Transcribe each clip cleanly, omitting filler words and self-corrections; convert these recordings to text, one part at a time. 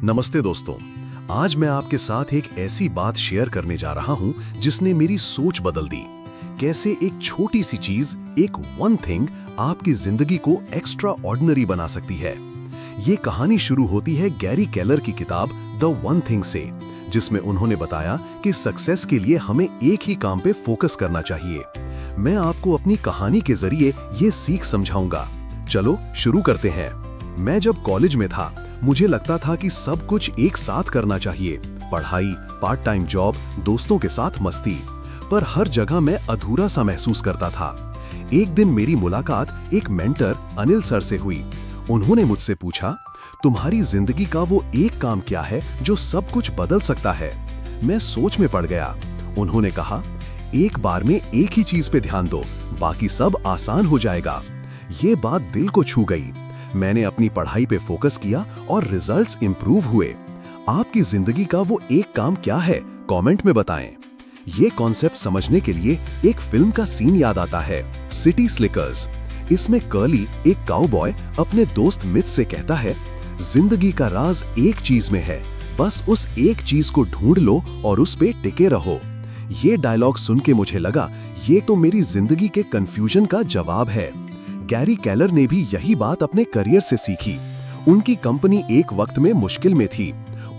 नमस्ते दोस्तों। आज मैं आपके साथ एक ऐसी बात शेयर करने जा रहा हूं जिसने मेरी सोच बदल दी। कैसे एक छोटी सी चीज, एक वन थिंग, आपकी जिंदगी को एक्स्ट्रा ऑर्डिनरी बना सकती है। ये कहानी शुरू होती है गैरी केलर की किताब द वन थिंग से, जिसमें उन्होंने बताया कि सक्सेस के लिए हमें एक ही काम पे फोकस करना चाहिए। मैं आपको अपनी कहानी के जरिए ये सीख समझाऊंगा। चलो शुरू करते हैं। मैं जब कॉलेज में था, मुझे लगता था कि सब कुछ एक साथ करना चाहिए, पढ़ाई, पार्ट टाइम जॉब, दोस्तों के साथ मस्ती, पर हर जगह मैं अधूरा सा महसूस करता था। एक दिन मेरी मुलाकात एक मेंटर अनिल सर से हुई। उन्होंने मुझसे पूछा, तुम्हारी जिंदगी का वो एक काम क्या है जो सब कुछ बदल सकता है? मैं सोच में पड़ गया। उन्होंने कहा, एक बार में एक ही चीज पे ध्यान दो, बाकी सब आसान हो जाएगा। ये बात दिल को छू गई। मैंने अपनी पढ़ाई पे फोकस किया और रिजल्ट्स इंप्रूव हुए। आपकी जिंदगी का वो एक काम क्या है? कमेंट में बताएं। ये कॉन्सेप्ट समझने के लिए एक फिल्म का सीन याद आता है, सिटी स्लिकर्स। इसमें कर्ली, एक काउबॉय, अपने दोस्त मिथ से कहता है, जिंदगी का राज एक चीज में है, बस उस एक चीज को ढूंढ लो और उस पे टिके रहो। ये डायलॉग सुन के मुझे लगा, ये तो मेरी जिंदगी के कंफ्यूजन का जवाब है। गैरी केलर ने भी यही बात अपने करियर से सीखी। उनकी कंपनी एक वक्त में मुश्किल में थी।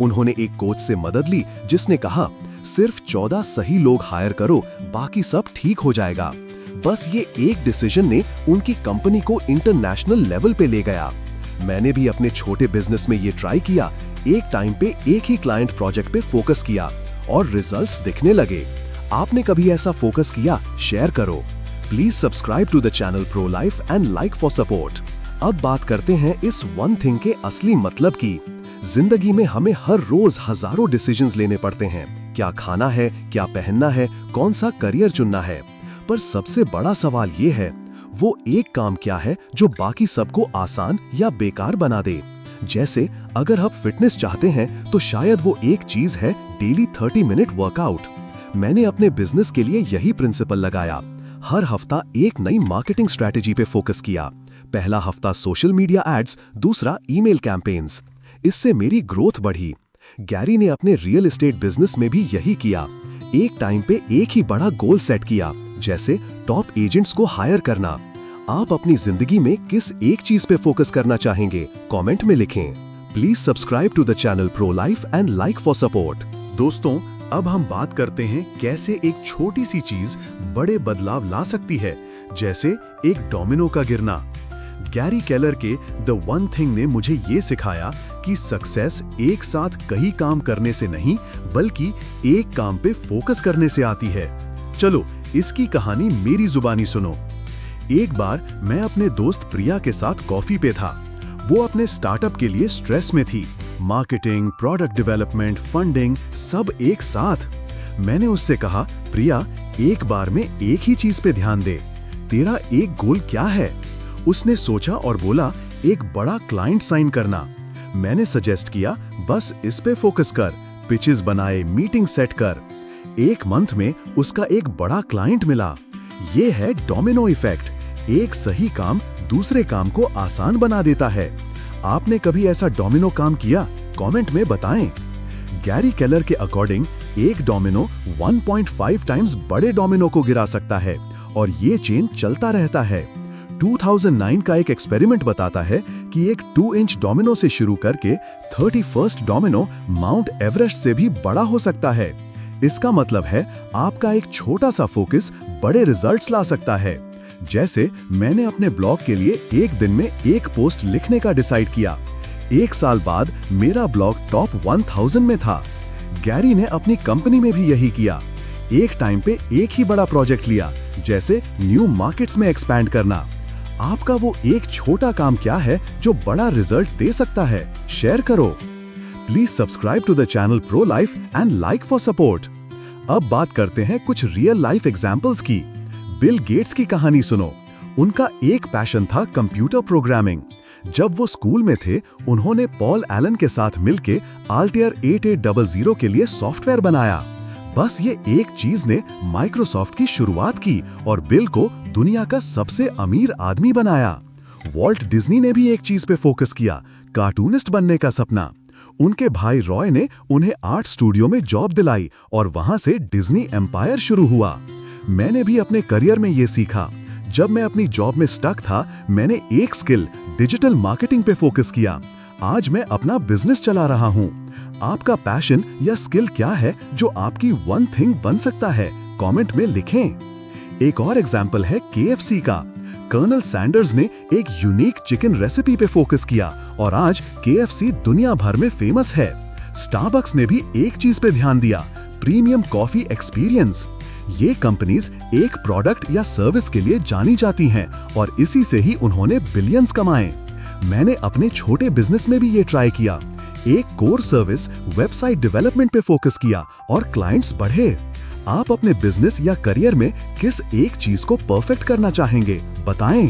उन्होंने एक कोच से मदद ली जिसने कहा, सिर्फ 14 सही लोग हायर करो, बाकी सब ठीक हो जाएगा। बस ये एक डिसीजन ने उनकी कंपनी को इंटरनेशनल लेवल पे ले गया। मैंने भी अपने छोटे बिजनेस में ये ट्राई किया। एक टाइम पे एक ही क्लाइंट प्रोजेक्ट पे फोकस किया और रिजल्ट्स दिखने लगे। आपने कभी ऐसा फोकस किया? शेयर करो। Please subscribe to the channel pro life and like for support. अब बात करते हैं इस वन थिंग के असली मतलब की। जिंदगी में हमें हर रोज हजारों डिसीजंस लेने पड़ते हैं। क्या खाना है, क्या पहनना है, कौन सा करियर चुनना है। पर सबसे बड़ा सवाल ये है, वो एक काम क्या है जो बाकी सबको आसान या बेकार बना दे। जैसे अगर आप फिटनेस चाहते हैं तो शायद वो एक चीज है डेली 30 मिनट वर्कआउट। मैंने अपने बिजनेस के लिए यही प्रिंसिपल लगाया। हर हफ्ता एक नई मार्केटिंग स्ट्रेटेजी पे फोकस किया। पहला हफ्ता सोशल मीडिया एड्स, दूसरा ईमेल कैंपेन्स। इससे मेरी ग्रोथ बढ़ी। गैरी ने अपने रियल एस्टेट बिजनेस में भी यही किया। एक टाइम पे एक ही बड़ा गोल सेट किया, जैसे टॉप एजेंट्स को हायर करना। आप अपनी जिंदगी में किस एक चीज पे फोकस करना चाहेंगे? कमेंट में लिखें। Please subscribe to the channel pro life and like for support. दोस्तों, अब हम बात करते हैं कैसे एक छोटी सी चीज बड़े बदलाव ला सकती है, जैसे एक डोमिनो का गिरना। गैरी केलर के द वन थिंग ने मुझे ये सिखाया कि सक्सेस एक साथ कई काम करने से नहीं, बल्कि एक काम पे फोकस करने से आती है। चलो इसकी कहानी मेरी जुबानी सुनो। एक बार मैं अपने दोस्त प्रिया के साथ कॉफी पे था। वो अपने स्टार्टअप के लिए स्ट्रेस में थी। मार्केटिंग, प्रोडक्ट डेवलपमेंट, फंडिंग, सब एक साथ। मैंने उससे कहा, प्रिया, एक बार में एक ही चीज पे ध्यान दे। तेरा एक गोल क्या है? उसने सोचा और बोला, एक बड़ा क्लाइंट साइन करना। मैंने सजेस्ट किया, बस इस पे फोकस कर, पिचेस बनाए, मीटिंग सेट कर। एक मंथ में उसका एक बड़ा क्लाइंट मिला। ये है डोमिनो इफेक्ट। एक सही काम दूसरे काम को आसान बना देता है। आपने कभी ऐसा डोमिनो काम किया? कमेंट में बताएं। गैरी केलर के अकॉर्डिंग एक डोमिनो 1.5 टाइम्स बड़े डोमिनो को गिरा सकता है और ये चेन चलता रहता है। 2009 का एक एक्सपेरिमेंट बताता है कि एक 2 इंच डोमिनो से शुरू करके 31st डोमिनो माउंट एवरेस्ट से भी बड़ा हो सकता है। इसका मतलब है आपका एक छोटा सा फोकस बड़े रिजल्ट्स ला सकता है। जैसे मैंने अपने ब्लॉग के लिए एक दिन में एक पोस्ट लिखने का डिसाइड किया। एक साल बाद मेरा ब्लॉग टॉप 1000 में था। गैरी ने अपनी कंपनी में भी यही किया। एक टाइम पे एक ही बड़ा प्रोजेक्ट लिया, जैसे न्यू मार्केट्स में एक्सपैंड करना। आपका वो एक छोटा काम क्या है जो बड़ा रिजल्ट दे सकता है? शेयर करो। Please subscribe to the channel pro life and like for support. अब बात करते हैं कुछ रियल लाइफ एग्जाम्पल्स की। बिल गेट्स की कहानी सुनो। उनका एक पैशन था कंप्यूटर प्रोग्रामिंग। जब वो स्कूल में थे, उन्होंने पॉल एलन के साथ मिलके आल्टेयर 8800 के लिए सॉफ्टवेयर बनाया। बस ये एक चीज ने माइक्रोसॉफ्ट की शुरुआत की और बिल को दुनिया का सबसे अमीर आदमी बनाया। वॉल्ट डिज्नी ने भी एक चीज पे फोकस किया, कार्टूनिस्ट बनने का सपना। उनके भाई रॉय ने उन्हें आर्ट स्टूडियो में जॉब दिलाई और वहां से डिज्नी एम्पायर शुरू हुआ। मैंने भी अपने करियर में ये सीखा। जब मैं अपनी जॉब में स्टक था, मैंने एक स्किल डिजिटल मार्केटिंग पे फोकस किया। आज मैं अपना बिजनेस चला रहा हूँ। आपका पैशन या स्किल क्या है जो आपकी वन थिंग बन सकता है? कमेंट में लिखें। एक और एग्जाम्पल है KFC का। कर्नल सैंडर्स ने एक यूनिक चिकन रेसिपी पे फोकस किया और आज KFC दुनिया भर में फेमस है। स्टारबक्स ने भी एक चीज पे ध्यान दिया, प्रीमियम कॉफी एक्सपीरियंस। ये कंपनीज एक प्रोडक्ट या सर्विस के लिए जानी जाती हैं और इसी से ही उन्होंने बिलियंस कमाए। मैंने अपने छोटे बिजनेस में भी ये ट्राई किया। एक कोर सर्विस वेबसाइट डेवलपमेंट पे फोकस किया और क्लाइंट्स बढ़े। आप अपने बिजनेस या करियर में किस एक चीज को परफेक्ट करना चाहेंगे? बताएं।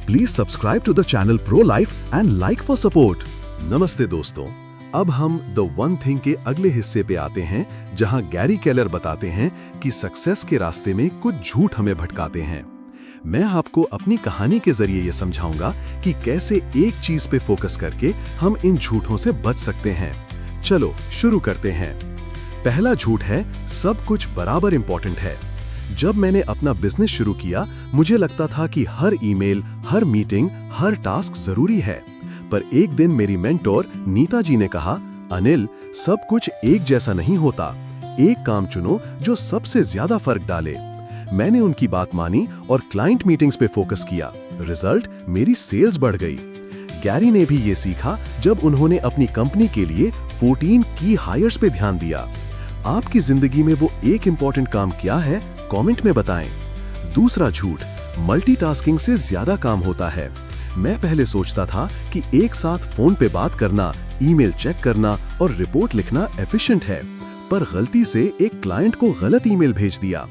Please subscribe to the channel pro life and like for support. नमस्ते दोस्तों, अब हम द वन थिंग के अगले हिस्से पे आते हैं, जहां गैरी केलर बताते हैं कि सक्सेस के रास्ते में कुछ झूठ हमें भटकाते हैं। मैं आपको अपनी कहानी के जरिए ये समझाऊंगा कि कैसे एक चीज पे फोकस करके हम इन झूठों से बच सकते हैं। चलो शुरू करते हैं। पहला झूठ है, सब कुछ बराबर इंपॉर्टेंट है। जब मैंने अपना बिजनेस शुरू किया, मुझे लगता था कि हर ईमेल, हर मीटिंग, हर टास्क जरूरी है। पर एक दिन मेरी मेंटोर नीता जी ने कहा, अनिल, सब कुछ एक जैसा नहीं होता। एक काम चुनो जो सबसे ज्यादा फर्क डाले। मैंने उनकी बात मानी और क्लाइंट मीटिंग्स पे फोकस किया। रिजल्ट, मेरी सेल्स बढ़ गई। गैरी ने भी ये सीखा जब उन्होंने अपनी कंपनी के लिए 14 की हायर्स पे ध्यान दिया। आपकी जिंदगी में वो एक इंपॉर्टेंट काम क्या है? कमेंट में बताएं। दूसरा झूठ, मल्टीटास्किंग से ज्यादा काम होता है। मैं पहले सोचता था कि एक साथ फोन पे बात करना, ईमेल चेक करना और रिपोर्ट लिखना एफिशिएंट है, पर गलती से एक क्लाइंट को गलत ईमेल भेज दिया।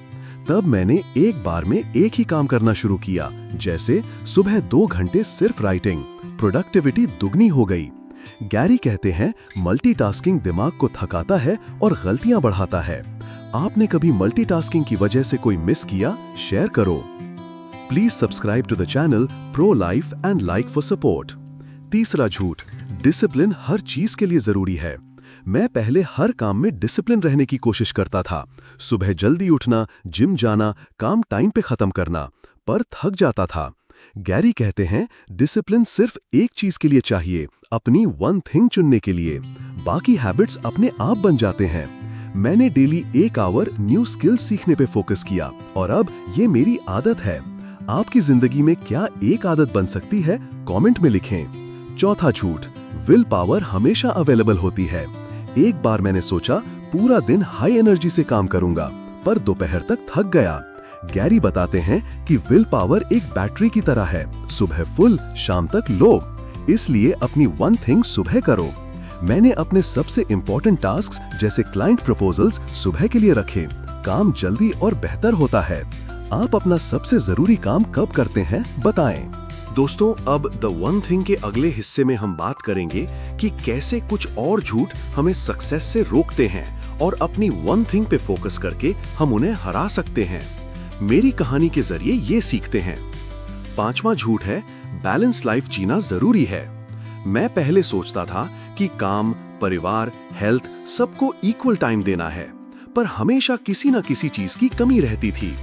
तब मैंने एक बार में एक ही काम करना शुरू किया, जैसे सुबह 2 घंटे सिर्फ राइटिंग। प्रोडक्टिविटी दुगनी हो गई। गैरी कहते हैं, मल्टीटास्किंग दिमाग को थकाता है और गलतियां बढ़ाता है। आपने कभी मल्टीटास्किंग की वजह से कोई मिस किया? शेयर करो। Please subscribe to the channel pro life and like for support. तीसरा झूठ, डिसिप्लिन हर चीज के लिए जरूरी है। मैं पहले हर काम में डिसिप्लिन रहने की कोशिश करता था। सुबह जल्दी उठना, जिम जाना, काम टाइम पे खत्म करना, पर थक जाता था। गैरी कहते हैं, डिसिप्लिन सिर्फ एक चीज के लिए चाहिए, अपनी वन थिंग चुनने के लिए। बाकी हैबिट्स अपने आप बन जाते हैं। मैंने डेली 1 आवर न्यू स्किल सीखने पे फोकस किया और अब ये मेरी आदत है। आपकी जिंदगी में क्या एक आदत बन सकती है? कमेंट में लिखें। चौथा झूठ, विल पावर हमेशा अवेलेबल होती है। एक बार मैंने सोचा पूरा दिन हाई एनर्जी से काम करूंगा, पर दोपहर तक थक गया। गैरी बताते हैं कि विल पावर एक बैटरी की तरह है, सुबह फुल, शाम तक लो। इसलिए अपनी वन थिंग सुबह करो। मैंने अपने सबसे इंपॉर्टेंट टास्क्स जैसे क्लाइंट प्रपोजल्स सुबह के लिए रखे। काम जल्दी और बेहतर होता है। आप अपना सबसे जरूरी काम कब करते हैं? बताएं। दोस्तों, अब द वन थिंग के अगले हिस्से में हम बात करेंगे कि कैसे कुछ और झूठ हमें सक्सेस से रोकते हैं और अपनी वन थिंग पे फोकस करके हम उन्हें हरा सकते हैं। मेरी कहानी के जरिए ये सीखते हैं। 5वां झूठ है, बैलेंस लाइफ जीना जरूरी है। मैं पहले सोचता था कि काम, परिवार, हेल्थ सबको इक्वल टाइम देना है, पर हमेशा किसी न किसी चीज की कमी रहती थी।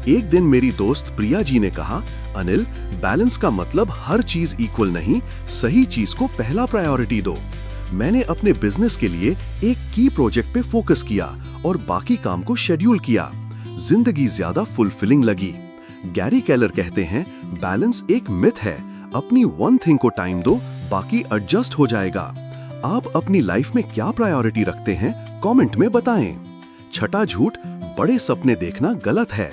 एक दिन मेरी दोस्त प्रिया जी ने कहा, अनिल, बैलेंस का मतलब हर चीज इक्वल नहीं, सही चीज को पहला प्रायोरिटी दो। मैंने अपने बिजनेस के लिए एक की प्रोजेक्ट पे फोकस किया और बाकी काम को शेड्यूल किया। जिंदगी ज्यादा फुलफिलिंग लगी। गैरी केलर कहते हैं, बैलेंस एक मिथ है। अपनी वन थिंग को टाइम दो, बाकी एडजस्ट हो जाएगा। आप अपनी लाइफ में क्या प्रायोरिटी रखते हैं? कमेंट में बताएं। छठा झूठ, बड़े सपने देखना गलत है।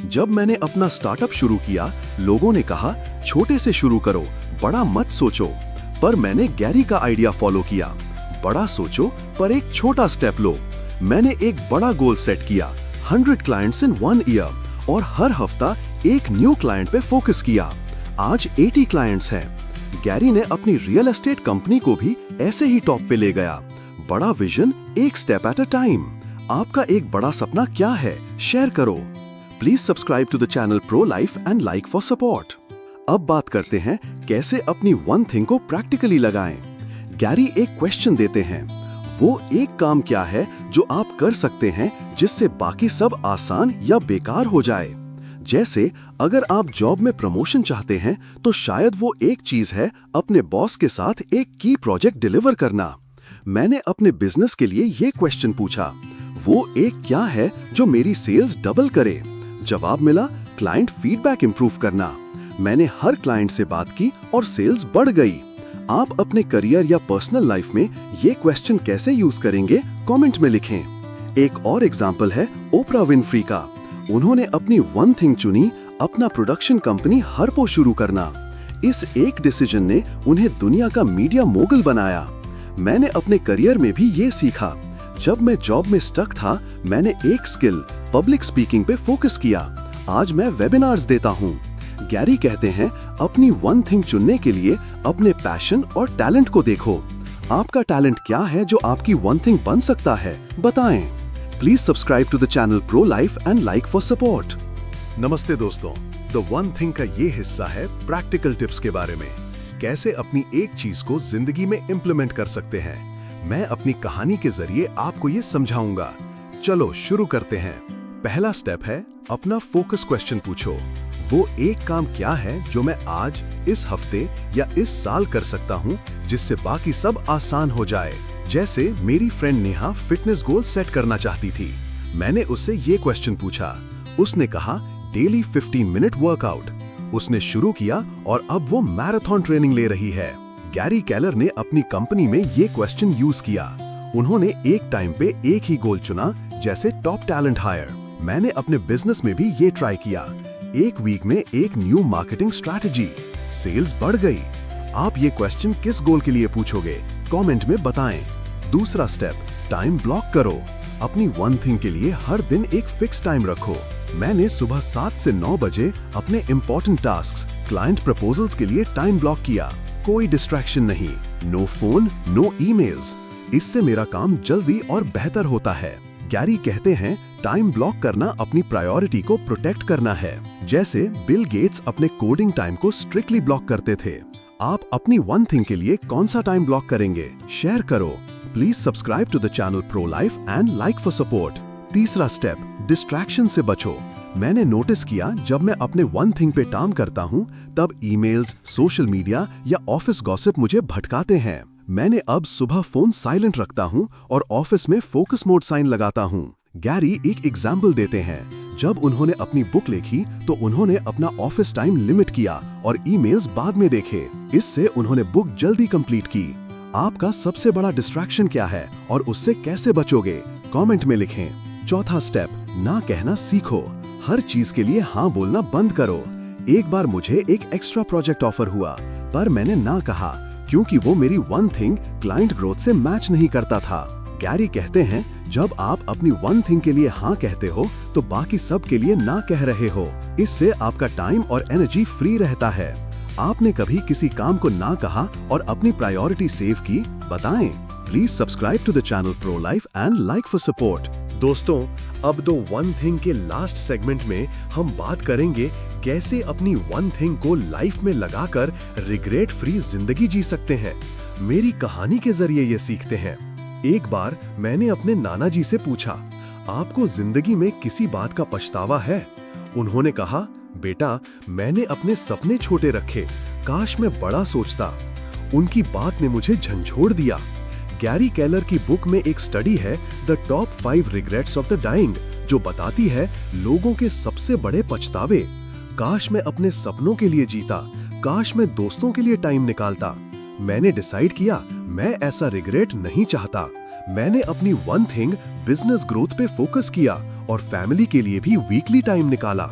जब मैंने अपना स्टार्टअप शुरू किया, लोगों ने कहा, छोटे से शुरू करो, बड़ा मत सोचो। पर मैंने गैरी का आइडिया फॉलो किया, बड़ा सोचो पर एक छोटा स्टेप लो। मैंने एक बड़ा गोल सेट किया, 100 क्लाइंट्स इन 1 ईयर, और हर हफ्ता एक न्यू क्लाइंट पे फोकस किया। आज 80 क्लाइंट्स हैं। गैरी ने अपनी रियल एस्टेट कंपनी को भी ऐसे ही टॉप पे ले गया। बड़ा विजन, एक स्टेप एट अ टाइम। आपका एक बड़ा सपना क्या है? शेयर करो। Please subscribe to the channel pro life and like for support. अब बात करते हैं कैसे अपनी वन थिंग को प्रैक्टिकली लगाएं। गैरी एक क्वेश्चन देते हैं, वो एक काम क्या है जो आप कर सकते हैं जिससे बाकी सब आसान या बेकार हो जाए। जैसे अगर आप जॉब में प्रमोशन चाहते हैं तो शायद वो एक चीज है अपने बॉस के साथ एक की प्रोजेक्ट डिलीवर करना। मैंने अपने बिजनेस के लिए ये क्वेश्चन पूछा, वो एक क्या है जो मेरी सेल्स डबल करे। जवाब मिला, क्लाइंट फीडबैक इंप्रूव करना। मैंने हर क्लाइंट से बात की और सेल्स बढ़ गई। आप अपने करियर या पर्सनल लाइफ में ये क्वेश्चन कैसे यूज करेंगे, कमेंट में लिखें। एक और एग्जांपल है ओपरा विनफ्री का। उन्होंने अपनी वन थिंग चुनी, अपना प्रोडक्शन कंपनी हर्पो शुरू करना। इस एक डिसीजन ने उन्हें दुनिया का मीडिया मोगल बनाया। मैंने अपने करियर में भी ये सीखा। जब मैं जॉब में स्टक था, मैंने एक स्किल पब्लिक स्पीकिंग पे फोकस किया। आज मैं वेबिनार्स देता हूँ। गैरी कहते हैं, अपनी वन थिंग चुनने के लिए अपने पैशन और टैलेंट को देखो। आपका टैलेंट क्या है जो आपकी वन थिंग बन सकता है, बताएं। Please subscribe to the channel pro life and like for support. नमस्ते दोस्तों, द वन थिंग का ये हिस्सा है प्रैक्टिकल टिप्स के बारे में, कैसे अपनी एक चीज को जिंदगी में इम्प्लीमेंट कर सकते हैं। मैं अपनी कहानी के जरिए आपको ये समझाऊंगा। चलो शुरू करते हैं। पहला स्टेप है, अपना फोकस क्वेश्चन पूछो। वो एक काम क्या है जो मैं आज, इस हफ्ते या इस साल कर सकता हूँ जिससे बाकी सब आसान हो जाए। जैसे मेरी friend Neha fitness goal set करना चाहती थी। मैंने उससे ये क्वेश्चन पूछा। उसने कहा डेली 15 मिनट वर्कआउट। उसने शुरू किया और अब वो मैराथन ट्रेनिंग ले रही है। गैरी केलर ने अपनी कंपनी में ये क्वेश्चन यूज किया। उन्होंने एक टाइम पे एक ही गोल चुना, जैसे टॉप टैलेंट हायर। मैंने अपने बिजनेस में भी ये ट्राई किया। एक वीक में एक न्यू मार्केटिंग स्ट्रैटेजी, सेल्स बढ़ गई। आप ये क्वेश्चन किस गोल के लिए पूछोगे, कमेंट में बताएं। दूसरा स्टेप, टाइम ब्लॉक करो। अपनी वन थिंग के लिए हर दिन एक फिक्स टाइम रखो। मैंने सुबह 7 से 9 बजे अपने इंपॉर्टेंट टास्क्स, क्लाइंट प्रपोजल्स के लिए टाइम ब्लॉक किया। कोई डिस्ट्रैक्शन नहीं, नो फोन, नो ईमेल्स। इससे मेरा काम जल्दी और बेहतर होता है। गैरी कहते हैं, टाइम ब्लॉक करना अपनी प्रायोरिटी को प्रोटेक्ट करना है। जैसे बिल गेट्स अपने कोडिंग टाइम को स्ट्रिक्टली ब्लॉक करते थे। आप अपनी वन थिंग के लिए कौन सा टाइम ब्लॉक करेंगे, शेयर करो। Please subscribe to the channel pro life and like for support. तीसरा स्टेप, डिस्ट्रैक्शन से बचो। मैंने नोटिस किया, जब मैं अपने वन थिंग पे काम करता हूँ तब ईमेल्स, सोशल मीडिया या ऑफिस गॉसिप मुझे भटकाते हैं। मैंने अब सुबह फोन साइलेंट रखता हूँ और ऑफिस में फोकस मोड साइन लगाता हूँ। गैरी एक एग्जाम्पल देते हैं। जब उन्होंने अपनी बुक लिखी तो उन्होंने अपना ऑफिस टाइम लिमिट किया और ईमेल्स बाद में देखे। इससे उन्होंने बुक जल्दी कंप्लीट की। आपका सबसे बड़ा डिस्ट्रैक्शन क्या है और उससे कैसे बचोगे, कमेंट में लिखें। चौथा स्टेप, ना कहना सीखो। हर चीज के लिए हाँ बोलना बंद करो। एक बार मुझे एक एक्स्ट्रा प्रोजेक्ट ऑफर हुआ, पर मैंने ना कहा क्योंकि वो मेरी वन थिंग क्लाइंट ग्रोथ से मैच नहीं करता था। गैरी कहते हैं, जब आप अपनी वन थिंग के लिए हाँ कहते हो तो बाकी सब के लिए ना कह रहे हो। इससे आपका टाइम और एनर्जी फ्री रहता है। आपने कभी किसी काम को ना कहा और अपनी प्रायोरिटी सेव की, बताएं। Please subscribe to the channel pro life and like for support. दोस्तों, अब दो वन थिंग के लास्ट सेगमेंट में हम बात करेंगे कैसे अपनी वन थिंग को लाइफ में लगाकर रिग्रेट फ्री जिंदगी जी सकते हैं। मेरी कहानी के जरिए ये सीखते हैं। एक बार मैंने अपने नाना जी से पूछा, आपको जिंदगी में किसी बात का पछतावा है? उन्होंने कहा, बेटा, मैंने अपने सपने छोटे रखे, काश मैं बड़ा सोचता। उनकी बात ने मुझे झंझोड़ दिया। गैरी केलर की बुक में एक स्टडी है, the top 5 regrets of the dying, जो बताती है लोगों के सबसे बड़े पछतावे। काश मैं अपने सपनों के लिए जीता, काश मैं दोस्तों के लिए टाइम निकालता। मैंने डिसाइड किया, मैं ऐसा रिग्रेट नहीं चाहता। मैंने अपनी वन थिंग बिजनेस ग्रोथ पे फोकस किया और फैमिली के लिए भी वीकली टाइम निकाला।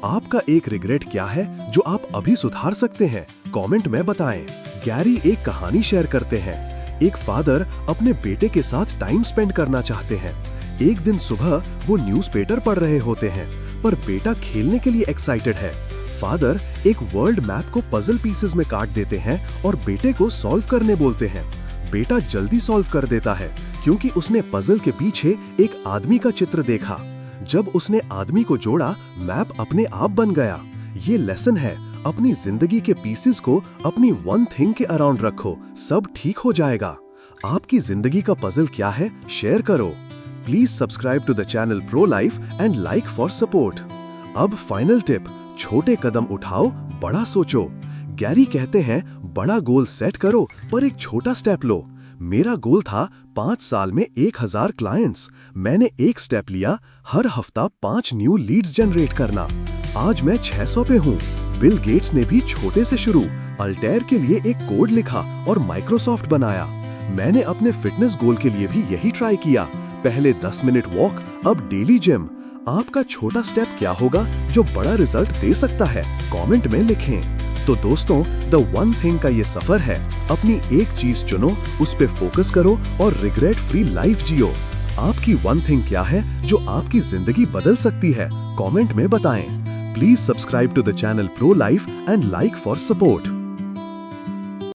आपका एक रिग्रेट क्या है जो आप अभी सुधार सकते हैं, कमेंट में बताएं। गैरी एक कहानी शेयर करते हैं। एक फादर अपने बेटे के साथ टाइम स्पेंड करना चाहते हैं। एक दिन सुबह वो न्यूज़पेपर पढ़ रहे होते हैं, पर बेटा खेलने के लिए एक्साइटेड है। फादर एक वर्ल्ड मैप को पजल पीसेस में काट देते हैं और बेटे को सॉल्व करने बोलते हैं। बेटा जल्दी सॉल्व कर देता है क्योंकि उसने पजल के पीछे एक आदमी का चित्र देखा। जब उसने आदमी को जोड़ा, मैप अपने आप बन गया। ये लेसन है, अपनी जिंदगी के पीसेस को अपनी वन थिंग के अराउंड रखो, सब ठीक हो जाएगा। आपकी जिंदगी का पजल क्या है, शेयर करो। Please subscribe to the channel pro life and like for support. अब फाइनल टिप, छोटे कदम उठाओ, बड़ा सोचो। गैरी कहते हैं बड़ा गोल सेट करो पर एक छोटा स्टेप लो। मेरा गोल था 5 साल में 1000 क्लाइंट्स। मैंने एक स्टेप लिया, हर हफ्ता 5 न्यू लीड्स जनरेट करना। आज मैं 600 पे हूँ। बिल गेट्स ने भी छोटे से शुरू, अल्टेयर के लिए एक कोड लिखा और माइक्रोसॉफ्ट बनाया। मैंने अपने फिटनेस गोल के लिए भी यही ट्राई किया, पहले 10 मिनट वॉक, अब डेली जिम। आपका छोटा स्टेप क्या होगा जो बड़ा रिजल्ट दे सकता है, कमेंट में लिखें। तो दोस्तों, द वन थिंग का ये सफर है, अपनी एक चीज चुनो, उस पे फोकस करो और रिग्रेट फ्री लाइफ जियो। आपकी वन थिंग क्या है जो आपकी जिंदगी बदल सकती है, कमेंट में बताएं। Please subscribe to the channel pro life and like for support.